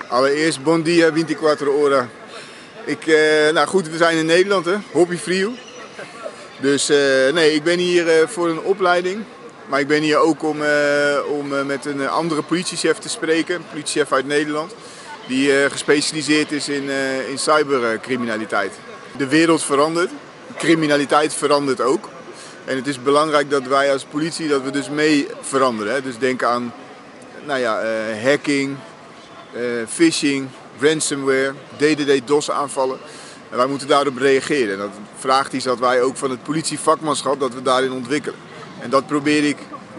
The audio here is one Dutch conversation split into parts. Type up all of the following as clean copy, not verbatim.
Allereerst, bon dia, 24 ora. Nou goed, we zijn in Nederland, hè? Hobby Frio. Dus nee, ik ben hier voor een opleiding. Maar ik ben hier ook om met een andere politiechef te spreken. Een politiechef uit Nederland. Die gespecialiseerd is in cybercriminaliteit. De wereld verandert. Criminaliteit verandert ook. En het is belangrijk dat wij als politie dat we dus mee veranderen. Hè? Dus denk aan hacking, phishing, ransomware, DDoS aanvallen. En wij moeten daarop reageren. En dat vraagt iets dat wij ook van het politievakmanschap dat we daarin ontwikkelen. En dat probeer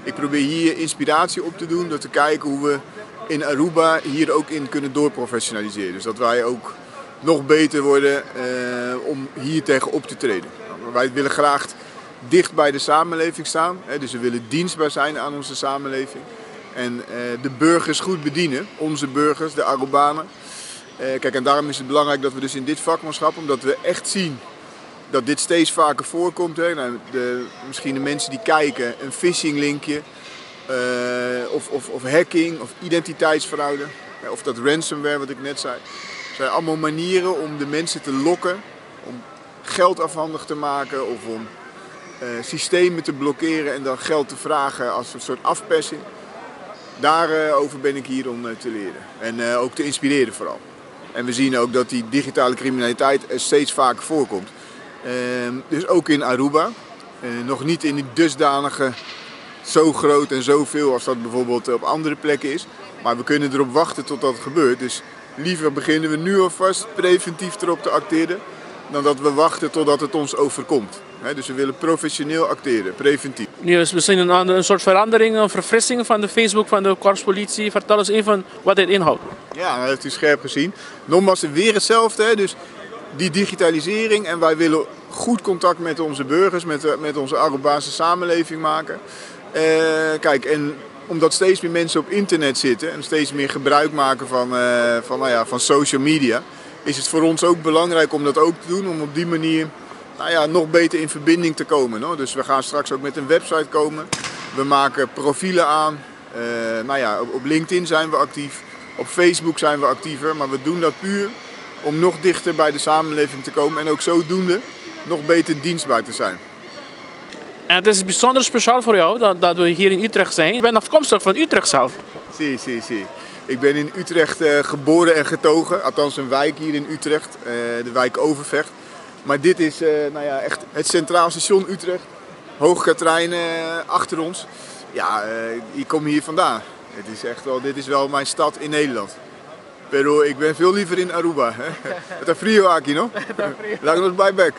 ik probeer hier inspiratie op te doen, door te kijken hoe we in Aruba hier ook in kunnen doorprofessionaliseren. Dus dat wij ook nog beter worden om hier tegen op te treden. Wij willen graag dicht bij de samenleving staan. Hè, dus we willen dienstbaar zijn aan onze samenleving. En de burgers goed bedienen, onze burgers, de Arubanen. Kijk, en daarom is het belangrijk dat we dus in dit vakmanschap, omdat we echt zien dat dit steeds vaker voorkomt. Hè. Nou, misschien de mensen die kijken, een phishing linkje, of hacking, of identiteitsfraude, of dat ransomware wat ik net zei. Het zijn allemaal manieren om de mensen te lokken, om geld afhandig te maken of om systemen te blokkeren en dan geld te vragen als een soort afpersing. Daarover ben ik hier om te leren en ook te inspireren vooral. En we zien ook dat die digitale criminaliteit er steeds vaker voorkomt. Dus ook in Aruba. Nog niet in die dusdanige zo groot en zoveel als dat bijvoorbeeld op andere plekken is. Maar we kunnen erop wachten tot dat gebeurt. Dus liever beginnen we nu alvast preventief erop te acteren dan dat we wachten totdat het ons overkomt. Dus we willen professioneel acteren, preventief. Nu is misschien een soort verandering, een verfrissing van de Facebook van de korpspolitie. Vertel eens even wat dit inhoudt. Ja, dat heeft u scherp gezien. Nogmaals, weer hetzelfde. Hè? Dus die digitalisering en wij willen goed contact met onze burgers, met onze Arubaanse samenleving maken. Kijk, en omdat steeds meer mensen op internet zitten en steeds meer gebruik maken van social media, is het voor ons ook belangrijk om dat ook te doen, om op die manier nog beter in verbinding te komen. No? Dus we gaan straks ook met een website komen. We maken profielen aan. Op LinkedIn zijn we actief. Op Facebook zijn we actiever. Maar we doen dat puur om nog dichter bij de samenleving te komen. En ook zodoende nog beter dienstbaar te zijn. En het is bijzonder speciaal voor jou dat we hier in Utrecht zijn. Je bent afkomstig van Utrecht zelf. Zie. Ik ben in Utrecht geboren en getogen. Althans een wijk hier in Utrecht. De wijk Overvecht. Maar dit is echt het Centraal Station Utrecht. Hoog-Katerijnen achter ons. Ja, ik kom hier vandaan. Dit is wel mijn stad in Nederland. Pero ik ben veel liever in Aruba. Het is frio aquí, no? Laat ons bij back.